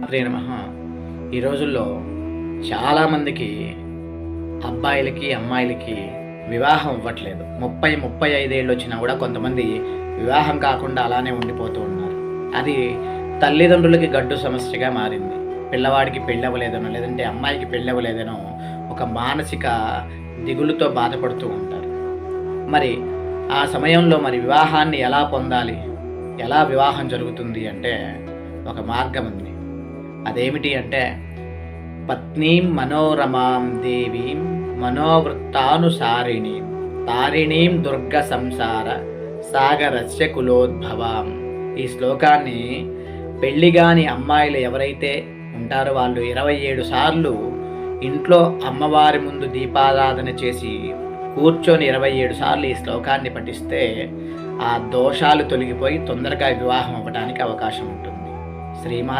శ్రీ నమః. ఈ రోజుల్లో చాలామందికి అబ్బాయిలకి, అమ్మాయిలకి వివాహం అవ్వట్లేదు. 35 ఏళ్ళు వచ్చినా కూడా కొంతమంది వివాహం కాకుండా అలానే ఉండిపోతూ ఉన్నారు. అది తల్లిదండ్రులకి గడ్డు సమస్యగా మారింది. పిల్లవాడికి పెళ్ళవ్వలేదనో, లేదంటే అమ్మాయికి పెళ్ళవ్వలేదనో ఒక మానసిక దిగులుతో బాధపడుతూ ఉంటారు. మరి ఆ సమయంలో వివాహాన్ని ఎలా పొందాలి? ఎలా వివాహం జరుగుతుంది అంటే ఒక మార్గం ఉంది. అదేమిటి అంటే పత్నీం మనోరమాం దేవీం మనోవృత్తానుసారిణీం తారిణీం దుర్గ సంసార సాగరస్య కులోద్భవాం. ఈ శ్లోకాన్ని పెళ్లిగాని అమ్మాయిలు ఎవరైతే ఉంటారో వాళ్ళు 27 సార్లు ఇంట్లో అమ్మవారి ముందు దీపారాధన చేసి కూర్చొని 27 సార్లు ఈ శ్లోకాన్ని పఠిస్తే ఆ దోషాలు తొలగిపోయి తొందరగా వివాహం అవ్వడానికి అవకాశం ఉంటుంది. శ్రీమా